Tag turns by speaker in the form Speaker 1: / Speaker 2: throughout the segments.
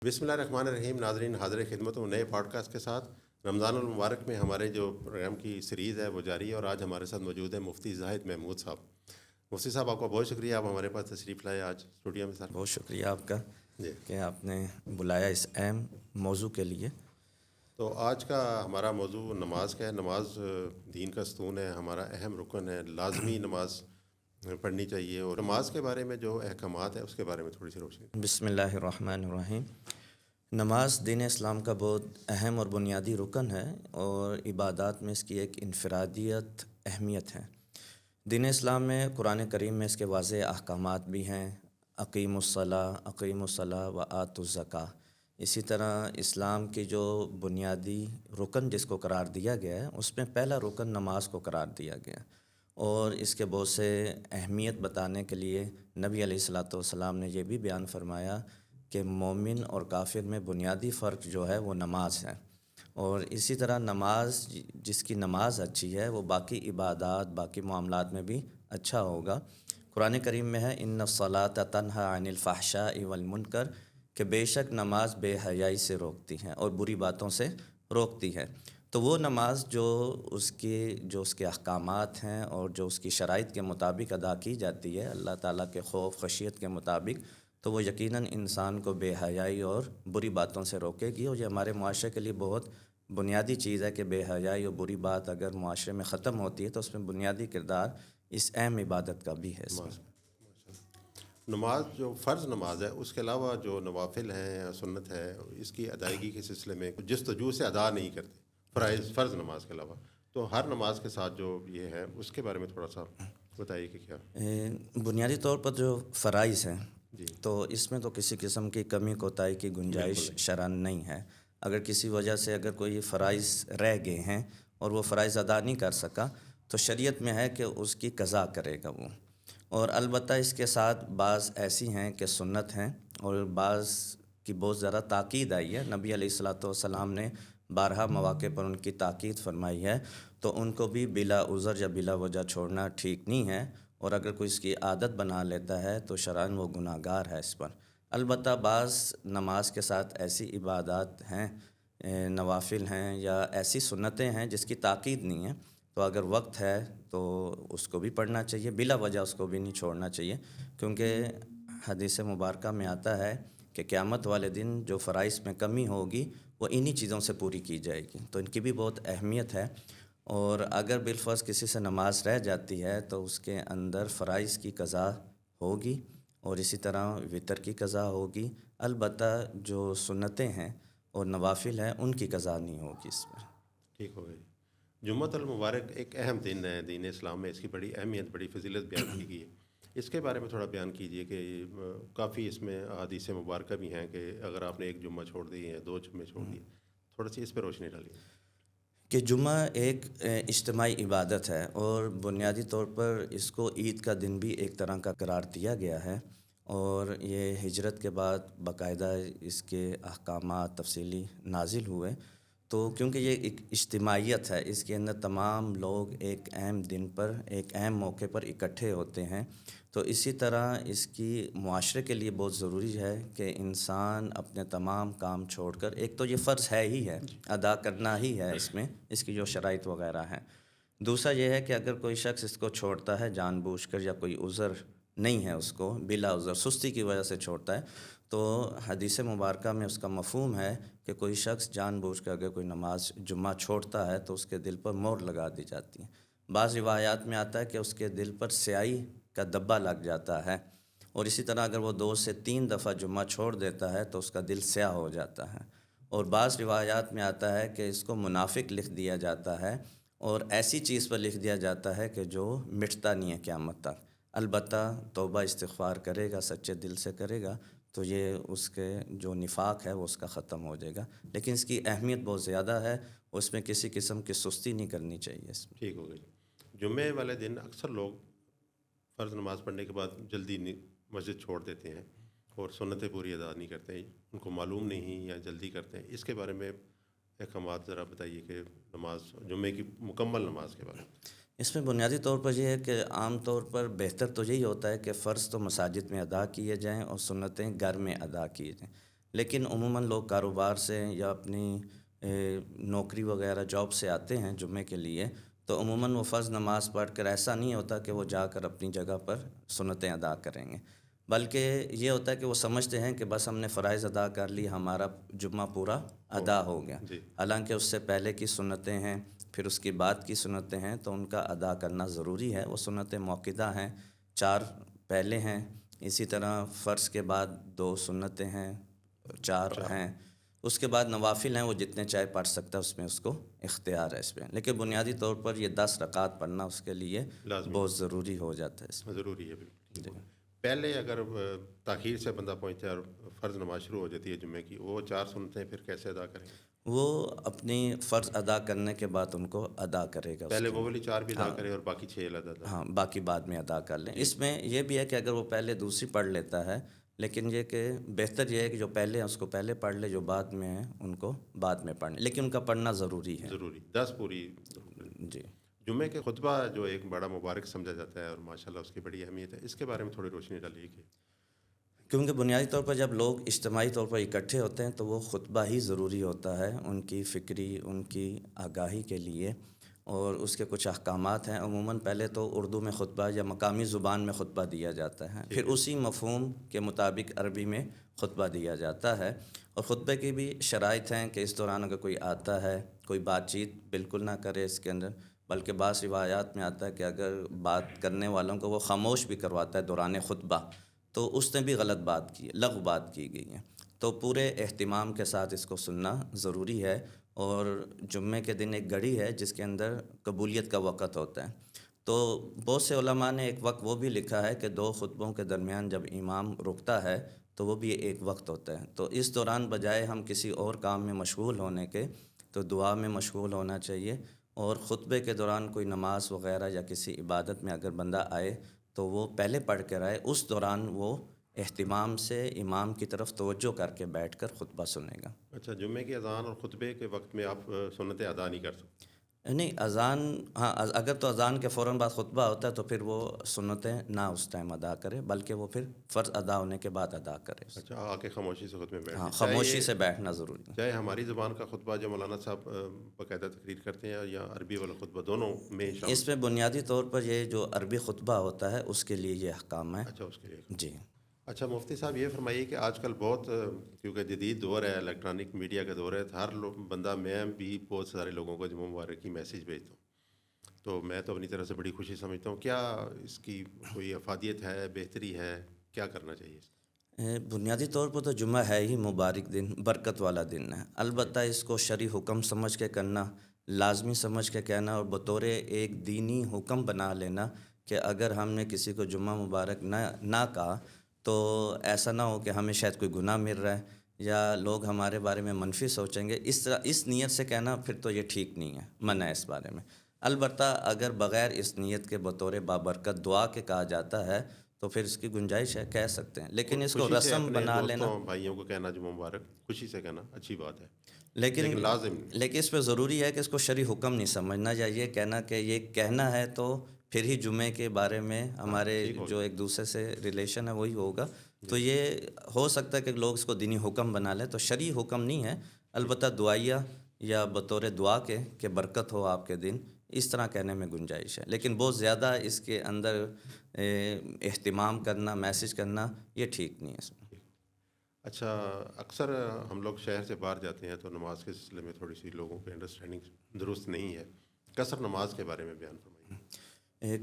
Speaker 1: بسم اللہ الرحمن الرحیم. ناظرین حاضر خدمت ہوں نئے پوڈ کاسٹ کے ساتھ. رمضان المبارک میں ہمارے جو پروگرام کی سیریز ہے وہ جاری ہے، اور آج ہمارے ساتھ موجود ہے مفتی زاہد محمود صاحب. مفتی صاحب، آپ کا بہت شکریہ، آپ ہمارے پاس تشریف لائے آج اسٹوڈیو میں. سر
Speaker 2: بہت شکریہ آپ کا
Speaker 1: جی،
Speaker 2: کہ آپ نے بلایا اس اہم موضوع کے لیے۔
Speaker 1: تو آج کا ہمارا موضوع نماز کا ہے. نماز دین کا ستون ہے، ہمارا اہم رکن ہے. لازمی نماز پڑھنی چاہیے، اور نماز کے بارے میں جو احکامات ہیں اس کے بارے میں تھوڑی سی روشنی.
Speaker 2: بسم اللہ الرحمن الرحیم۔ نماز دین اسلام کا بہت اہم اور بنیادی رکن ہے، اور عبادات میں اس کی ایک انفرادیت اہمیت ہے۔ دین اسلام میں قرآن کریم میں اس کے واضح احکامات بھی ہیں، اقیم الصلاۃ و آتوا الزکوٰۃ۔ اسی طرح اسلام کی جو بنیادی رکن جس کو قرار دیا گیا ہے، اس میں پہلا رکن نماز کو قرار دیا گیا، اور اس کے بہت سے اہمیت بتانے کے لیے نبی علیہ الصلاۃ والسلام نے یہ بھی بیان فرمایا کہ مومن اور کافر میں بنیادی فرق جو ہے وہ نماز ہے۔ اور اسی طرح نماز، جس کی نماز اچھی ہے وہ باقی عبادات، باقی معاملات میں بھی اچھا ہوگا۔ قرآن کریم میں ہے ان الصلاۃ تنہی عن الفحشاء والمنکر، کہ بے شک نماز بے حیائی سے روکتی ہے اور بری باتوں سے روکتی ہے۔ تو وہ نماز جو اس کے احکامات ہیں اور جو اس کی شرائط کے مطابق ادا کی جاتی ہے، اللہ تعالیٰ کے خوف خشیت کے مطابق، تو وہ یقیناً انسان کو بے حیائی اور بری باتوں سے روکے گی۔ اور یہ ہمارے معاشرے کے لیے بہت بنیادی چیز ہے کہ بے حیائی اور بری بات اگر معاشرے میں ختم ہوتی ہے تو اس میں بنیادی کردار اس اہم عبادت کا بھی ہے اس میں۔
Speaker 1: نماز نماز جو فرض نماز ہے، اس کے علاوہ جو نوافل ہیں یا سنت ہے، اس کی ادائیگی کے سلسلے میں جستجو سے ادا نہیں کرتے فرض نماز کے علاوہ. تو ہر نماز کے ساتھ جو یہ ہے اس کے بارے میں تھوڑا سا بتائیے کہ کیا.
Speaker 2: بنیادی طور پر جو فرائض ہیں،
Speaker 1: جی،
Speaker 2: تو اس میں تو کسی قسم کی کمی کوتاہی کی گنجائش
Speaker 1: بالکل نہیں.
Speaker 2: شرعاً نہیں ہے۔ اگر کسی وجہ سے اگر کوئی فرائض رہ گئے ہیں اور وہ فرائض ادا نہیں کر سکا، تو شریعت میں ہے کہ اس کی قضا کرے گا وہ۔ اور البتہ اس کے ساتھ بعض ایسی ہیں کہ سنت ہیں، اور بعض کی بہت زیادہ تاکید آئی ہے۔ نبی علیہ الصلاۃ والسلام نے بارہا مواقع پر ان کی تاکید فرمائی ہے، تو ان کو بھی بلا عذر یا بلا وجہ چھوڑنا ٹھیک نہیں ہے، اور اگر کوئی اس کی عادت بنا لیتا ہے تو شرعاً وہ گناہ گار ہے اس پر۔ البتہ بعض نماز کے ساتھ ایسی عبادات ہیں، نوافل ہیں یا ایسی سنتیں ہیں جس کی تاکید نہیں ہے، تو اگر وقت ہے تو اس کو بھی پڑھنا چاہیے، بلا وجہ اس کو بھی نہیں چھوڑنا چاہیے، کیونکہ حدیث مبارکہ میں آتا ہے کہ قیامت والے دن جو فرائض میں کمی ہوگی وہ انہی چیزوں سے پوری کی جائے گی، تو ان کی بھی بہت اہمیت ہے۔ اور اگر بالفرض کسی سے نماز رہ جاتی ہے تو اس کے اندر فرائض کی قضا ہوگی، اور اسی طرح وتر کی قضا ہوگی۔ البتہ جو سنتیں ہیں اور نوافل ہیں ان کی قضا نہیں ہوگی اس میں۔
Speaker 1: ٹھیک ہو گئی. جمعۃ المبارک ایک اہم دن ہے دین اسلام میں، اس کی بڑی اہمیت، بڑی فضیلت بیان کی گئی ہے. اس کے بارے میں تھوڑا بیان کیجئے کہ کافی اس میں احادیث مبارکہ بھی ہیں کہ اگر آپ نے ایک جمعہ چھوڑ دی ہے، دو جمعے چھوڑ دیے، تھوڑا سی اس پہ روشنی ڈالیے.
Speaker 2: کہ جمعہ ایک اجتماعی عبادت ہے، اور بنیادی طور پر اس کو عید کا دن بھی ایک طرح کا قرار دیا گیا ہے، اور یہ ہجرت کے بعد باقاعدہ اس کے احکامات تفصیلی نازل ہوئے، تو کیونکہ یہ ایک اجتماعیت ہے، اس کے اندر تمام لوگ ایک اہم دن پر، ایک اہم موقع پر اکٹھے ہوتے ہیں، تو اسی طرح اس کی معاشرے کے لیے بہت ضروری ہے کہ انسان اپنے تمام کام چھوڑ کر، ایک تو یہ فرض ہے ہی ہے، ادا کرنا ہی ہے اس میں، اس کی جو شرائط وغیرہ ہیں۔ دوسرا یہ ہے کہ اگر کوئی شخص اس کو چھوڑتا ہے جان بوجھ کر، یا کوئی عذر نہیں ہے اس کو، بلا عذر سستی کی وجہ سے چھوڑتا ہے، تو حدیث مبارکہ میں اس کا مفہوم ہے کہ کوئی شخص جان بوجھ کر اگر کوئی نماز جمعہ چھوڑتا ہے تو اس کے دل پر مہر لگا دی جاتی ہے۔ بعض روایات میں آتا ہے کہ اس کے دل پر سیاہی کا دبا لگ جاتا ہے، اور اسی طرح اگر وہ 2 سے 3 دفعہ جمعہ چھوڑ دیتا ہے تو اس کا دل سیاہ ہو جاتا ہے۔ اور بعض روایات میں آتا ہے کہ اس کو منافق لکھ دیا جاتا ہے، اور ایسی چیز پر لکھ دیا جاتا ہے کہ جو مٹتا نہیں ہے قیامت تک۔ البتہ توبہ استغفار کرے گا، سچے دل سے کرے گا، تو یہ اس کے جو نفاق ہے وہ اس کا ختم ہو جائے گا، لیکن اس کی اہمیت بہت زیادہ ہے، اس میں کسی قسم کی سستی نہیں کرنی چاہیے اس میں۔
Speaker 1: ٹھیک ہو گئی. جمعے والے دن اکثر لوگ فرض نماز پڑھنے کے بعد جلدی مسجد چھوڑ دیتے ہیں اور سنتیں پوری ادا نہیں کرتے ہیں، ان کو معلوم نہیں یا جلدی کرتے ہیں. اس کے بارے میں احکامات ذرا بتائیے کہ نماز جمعے کی مکمل نماز کے بارے میں.
Speaker 2: اس میں بنیادی طور پر یہ ہے کہ عام طور پر بہتر تو یہی ہوتا ہے کہ فرض تو مساجد میں ادا کیے جائیں اور سنتیں گھر میں ادا کیے جائیں، لیکن عموماً لوگ کاروبار سے یا اپنی نوکری وغیرہ جاب سے آتے ہیں جمعے کے لیے، تو عموماً وہ فرض نماز پڑھ کر ایسا نہیں ہوتا کہ وہ جا کر اپنی جگہ پر سنتیں ادا کریں گے، بلکہ یہ ہوتا ہے کہ وہ سمجھتے ہیں کہ بس ہم نے فرائض ادا کر لی، ہمارا جمعہ پورا ادا ہو گیا،
Speaker 1: جی
Speaker 2: حالانکہ اس سے پہلے کی سنتیں ہیں، پھر اس کی بعد کی سنتیں ہیں، تو ان کا ادا کرنا ضروری ہے۔ وہ سنتیں موقدہ ہیں، 4 پہلے ہیں، اسی طرح فرض کے بعد 2 سنتیں ہیں، 4
Speaker 1: چار
Speaker 2: ہیں، اس کے بعد نوافل ہیں، وہ جتنے چاہے پڑھ سکتا ہے، اس میں اس کو اختیار ہے اس پہ، لیکن بنیادی طور پر یہ 10 رکعت پڑھنا اس کے لیے
Speaker 1: لازمی
Speaker 2: بہت ضروری ہو جاتا ہے اس میں۔
Speaker 1: ضروری ہے، بالکل ٹھیک ہو گیا۔ پہلے اگر تاخیر سے بندہ پہنچتا ہے اور فرض نماز شروع ہو جاتی ہے جمعے کی، وہ 4 سنتیں پھر کیسے ادا کریں گے؟
Speaker 2: وہ اپنی فرض ادا کرنے کے بعد ان کو ادا کرے گا اس
Speaker 1: پہلے
Speaker 2: کے
Speaker 1: وہ والی 4 بھی ادا
Speaker 2: ہاں
Speaker 1: کرے اور باقی 6 ادا ادا
Speaker 2: ہاں باقی بعد میں ادا کر لیں۔
Speaker 1: جی
Speaker 2: اس میں یہ بھی ہے کہ اگر وہ پہلے دوسری پڑھ لیتا ہے، لیکن یہ کہ بہتر یہ ہے کہ جو پہلے ہیں اس کو پہلے پڑھ لے، جو بعد میں ہیں ان کو بعد میں پڑھ لیں، لیکن ان کا پڑھنا ضروری ہے۔
Speaker 1: ضروری 10 پوری۔
Speaker 2: جی،
Speaker 1: جمعے کے خطبہ جو ایک بڑا مبارک سمجھا جاتا ہے اور ماشاءاللہ اس کی بڑی اہمیت ہے، اس کے بارے میں تھوڑی روشنی ڈالیے کہ
Speaker 2: کیونکہ بنیادی طور پر جب لوگ اجتماعی طور پر اکٹھے ہوتے ہیں تو وہ خطبہ ہی ضروری ہوتا ہے ان کی فکری، ان کی آگاہی کے لیے، اور اس کے کچھ احکامات ہیں۔ عموماً پہلے تو اردو میں خطبہ یا مقامی زبان میں خطبہ دیا جاتا ہے، پھر
Speaker 1: ٹھیک ہے
Speaker 2: اسی مفہوم کے مطابق عربی میں خطبہ دیا جاتا ہے، اور خطبے کی بھی شرائط ہیں کہ اس دوران اگر کوئی آتا ہے، کوئی بات چیت بالکل نہ کرے اس کے اندر، بلکہ بعض روایات میں آتا ہے کہ اگر بات کرنے والوں کو وہ خاموش بھی کرواتا ہے دوران خطبہ، تو اس نے بھی غلط بات کی ہے، لغو بات کی گئی ہے، تو پورے اہتمام کے ساتھ اس کو سننا ضروری ہے۔ اور جمعے کے دن ایک گھڑی ہے جس کے اندر قبولیت کا وقت ہوتا ہے، تو بہت سے علماء نے ایک وقت وہ بھی لکھا ہے کہ 2 خطبوں کے درمیان جب امام رکتا ہے تو وہ بھی ایک وقت ہوتا ہے، تو اس دوران بجائے ہم کسی اور کام میں مشغول ہونے کے تو دعا میں مشغول ہونا چاہیے، اور خطبے کے دوران کوئی نماز وغیرہ یا کسی عبادت میں اگر بندہ آئے تو وہ پہلے پڑھ کر آئے، اس دوران وہ اہتمام سے امام کی طرف توجہ کر کے بیٹھ کر خطبہ سنے گا۔
Speaker 1: اچھا، جمعے کی اذان اور خطبے کے وقت میں آپ سنتیں ادا نہیں کر سکتے؟
Speaker 2: نہیں، اذان، ہاں اگر تو اذان کے فوراً بعد خطبہ ہوتا ہے تو پھر وہ سنتیں نہ اس ٹائم ادا کرے، بلکہ وہ پھر فرض ادا ہونے کے بعد ادا کرے۔
Speaker 1: اچھا، آ کے خاموشی سے خطبے میں بیٹھ
Speaker 2: ہاں،
Speaker 1: جائے، چاہے
Speaker 2: خاموشی
Speaker 1: یہ
Speaker 2: سے بیٹھنا ضروری ہے۔
Speaker 1: چاہے ہماری زبان کا خطبہ جو مولانا صاحب باقاعدہ تقریر کرتے ہیں یا عربی والا خطبہ، دونوں میں شامل؟
Speaker 2: اس میں بنیادی طور پر یہ جو عربی خطبہ ہوتا ہے اس کے لیے یہ احکام ہے۔
Speaker 1: اچھا، اس کے لیے۔
Speaker 2: جی،
Speaker 1: اچھا مفتی صاحب، یہ فرمائیے کہ آج کل بہت کیونکہ جدید دور ہے، الیکٹرانک میڈیا کا دور ہے، ہر بندہ، میں بھی بہت سارے لوگوں کو جمعہ مبارک کی میسیج بھیجتا ہوں، تو میں تو اپنی طرف سے بڑی خوشی سمجھتا ہوں۔ کیا اس کی کوئی افادیت ہے، بہتری ہے، کیا کرنا چاہیے اس کا؟
Speaker 2: بنیادی طور پر تو جمعہ ہے ہی مبارک دن، برکت والا دن ہے، البتہ اس کو شرعی حکم سمجھ کے کرنا، لازمی سمجھ کے کہنا، اور بطور ایک دینی حکم بنا لینا کہ اگر ہم نے کسی کو جمعہ مبارک نہ کہا تو ایسا نہ ہو کہ ہمیں شاید کوئی گناہ مل رہا ہے یا لوگ ہمارے بارے میں منفی سوچیں گے، اس طرح اس نیت سے کہنا پھر تو یہ ٹھیک نہیں ہے، منع ہے اس بارے میں۔ البتہ اگر بغیر اس نیت کے بطور بابرکت دعا کے کہا جاتا ہے تو پھر اس کی گنجائش ہے، کہہ سکتے ہیں، لیکن اس کو
Speaker 1: خوشی سے
Speaker 2: رسم
Speaker 1: اپنے
Speaker 2: بنا لینا،
Speaker 1: دوستوں بھائیوں کو کہنا جمعہ مبارک، خوشی سے کہنا اچھی بات ہے،
Speaker 2: لیکن
Speaker 1: لیکن لازم نہیں۔
Speaker 2: لیکن اس پہ ضروری ہے کہ اس کو شرعی حکم نہیں سمجھنا، یا یہ کہنا کہ یہ کہنا ہے تو پھر ہی جمعے کے بارے میں
Speaker 1: ہاں،
Speaker 2: ہمارے
Speaker 1: ٹھیک ہو
Speaker 2: جو
Speaker 1: گیا
Speaker 2: ایک دوسرے سے ریلیشن ہے وہی ہوگا،
Speaker 1: جی
Speaker 2: تو یہ ہو سکتا ہے کہ لوگ اس کو دینی حکم بنا لیں، تو شرعی حکم نہیں ہے، البتہ دعائیہ یا بطور دعا کے کہ برکت ہو آپ کے دن، اس طرح کہنے میں گنجائش ہے، لیکن بہت زیادہ اس کے اندر اہتمام کرنا، میسج کرنا، یہ ٹھیک نہیں ہے اس میں۔
Speaker 1: اچھا، اکثر ہم لوگ شہر سے باہر جاتے ہیں تو نماز کے سلسلے میں تھوڑی سی لوگوں کی انڈرسٹینڈنگ درست نہیں ہے، قصر نماز کے بارے میں بیان فرمائیے۔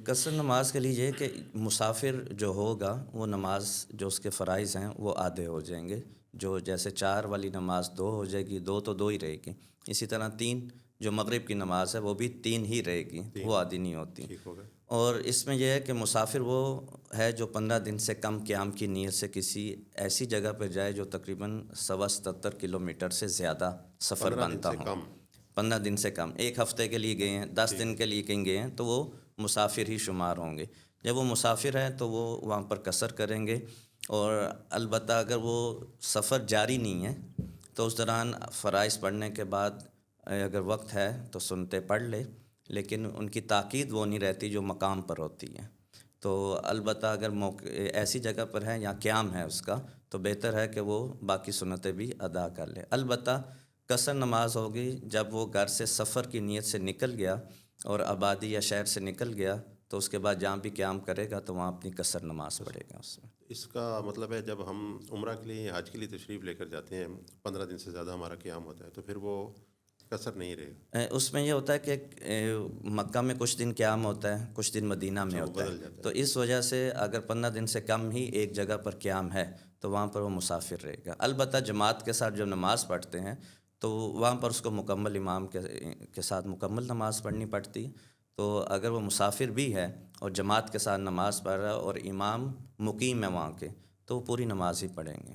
Speaker 2: قصر نماز کے لیے یہ کہ مسافر جو ہوگا وہ نماز جو اس کے فرائض ہیں وہ آدھے ہو جائیں گے، جو جیسے 4 والی نماز 2 ہو جائے گی، 2 تو 2 ہی رہے گی، اسی طرح 3 جو مغرب کی نماز ہے وہ بھی 3 ہی رہے گی،
Speaker 1: تین،
Speaker 2: وہ آدھی نہیں ہوتی۔
Speaker 1: ٹھیک ہو گیا۔
Speaker 2: اور اس میں یہ ہے کہ مسافر وہ ہے جو 15 دن سے کم قیام کی نیت سے کسی ایسی جگہ پہ جائے جو تقریباً 77 کلومیٹر سے زیادہ سفر
Speaker 1: 15 دن
Speaker 2: بنتا
Speaker 1: سے
Speaker 2: ہو،
Speaker 1: کم،
Speaker 2: 15 دن سے کم، ایک ہفتے کے لیے گئے ہیں، 10
Speaker 1: ٹھیک
Speaker 2: دن
Speaker 1: ہے۔
Speaker 2: کے لیے کہیں گئے ہیں تو وہ مسافر ہی شمار ہوں گے۔ جب وہ مسافر ہیں تو وہ وہاں پر قصر کریں گے، اور البتہ اگر وہ سفر جاری نہیں ہے تو اس دوران فرائض پڑھنے کے بعد اگر وقت ہے تو سنتے پڑھ لے، لیکن ان کی تاکید وہ نہیں رہتی جو مقام پر ہوتی ہے، تو البتہ اگر موقع ایسی جگہ پر ہے یا قیام ہے اس کا، تو بہتر ہے کہ وہ باقی سنتیں بھی ادا کر لے۔ البتہ قصر نماز ہوگی جب وہ گھر سے سفر کی نیت سے نکل گیا اور آبادی یا شہر سے نکل گیا، تو اس کے بعد جہاں بھی قیام کرے گا تو وہاں اپنی قصر نماز پڑھے گا اس میں۔
Speaker 1: اس کا مطلب ہے جب ہم عمرہ کے لیے حج کے لیے تشریف لے کر جاتے ہیں، 15 دن سے زیادہ ہمارا قیام ہوتا ہے، تو پھر وہ قصر نہیں رہے گا؟
Speaker 2: اس میں یہ ہوتا ہے کہ مکہ میں کچھ دن قیام ہوتا ہے، کچھ دن مدینہ میں
Speaker 1: اچھا، وہ
Speaker 2: ہوتا
Speaker 1: بدل
Speaker 2: ہے،
Speaker 1: جاتا
Speaker 2: تو
Speaker 1: ہے۔
Speaker 2: اس وجہ سے اگر 15 دن سے کم ہی ایک جگہ پر قیام ہے تو وہاں پر وہ مسافر رہے گا۔ البتہ جماعت کے ساتھ جب نماز پڑھتے ہیں تو وہاں پر اس کو مکمل امام کے ساتھ مکمل نماز پڑھنی پڑتی ہے۔ تو اگر وہ مسافر بھی ہے اور جماعت کے ساتھ نماز پڑھ رہا ہے اور امام مقیم ہے وہاں کے، تو وہ پوری نماز ہی پڑھیں گے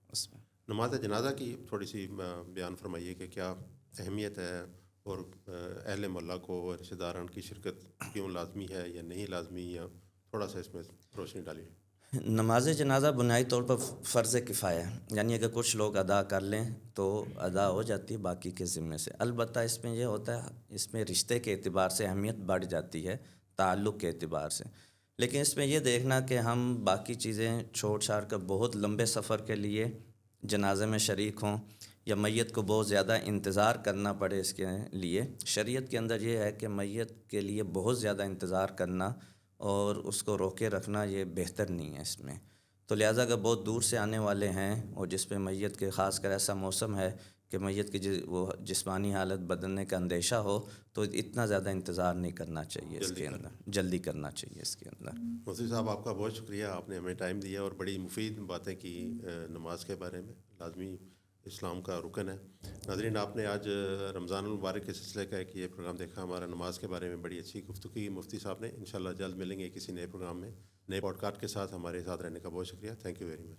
Speaker 2: اس میں۔
Speaker 1: نماز جنازہ کی تھوڑی سی بیان فرمائیے کہ کیا اہمیت ہے، اور اہل محلہ کو اور رشتہ داران کی شرکت کیوں لازمی ہے یا نہیں لازمی، یا تھوڑا سا اس میں روشنی ڈالیے۔
Speaker 2: نماز جنازہ بنیادی طور پر فرض کفایہ ہے، یعنی اگر کچھ لوگ ادا کر لیں تو ادا ہو جاتی ہے باقی کے ذمے سے۔ البتہ اس میں یہ ہوتا ہے، اس میں رشتے کے اعتبار سے اہمیت بڑھ جاتی ہے تعلق کے اعتبار سے، لیکن اس میں یہ دیکھنا کہ ہم باقی چیزیں چھوڑ چھاڑ کر بہت لمبے سفر کے لیے جنازے میں شریک ہوں یا میت کو بہت زیادہ انتظار کرنا پڑے اس کے لیے۔ شریعت کے اندر یہ ہے کہ میت کے لیے بہت زیادہ انتظار کرنا اور اس کو روکے رکھنا یہ بہتر نہیں ہے اس میں۔ تو لہٰذا اگر بہت دور سے آنے والے ہیں اور جس پہ میت کے خاص کر ایسا موسم ہے کہ میت کی وہ جسمانی حالت بدلنے کا اندیشہ ہو، تو اتنا زیادہ انتظار نہیں کرنا چاہیے اس
Speaker 1: جلدی
Speaker 2: کے
Speaker 1: کرنا۔
Speaker 2: اندر، جلدی کرنا چاہیے اس کے اندر۔
Speaker 1: مفتی صاحب، آپ کا بہت شکریہ، آپ نے ہمیں ٹائم دیا اور بڑی مفید باتیں کی نماز کے بارے میں، لازمی اسلام کا رکن ہے۔ ناظرین، آپ نے آج رمضان المبارک کے سلسلے کا ایک یہ پروگرام دیکھا، ہمارا نماز کے بارے میں بڑی اچھی گفتگو کی مفتی صاحب نے۔ انشاءاللہ جلد ملیں گے کسی نئے پروگرام میں، نئے پوڈ کاسٹ کے ساتھ۔ ہمارے ساتھ رہنے کا بہت شکریہ، تھینک یو ویری مچ۔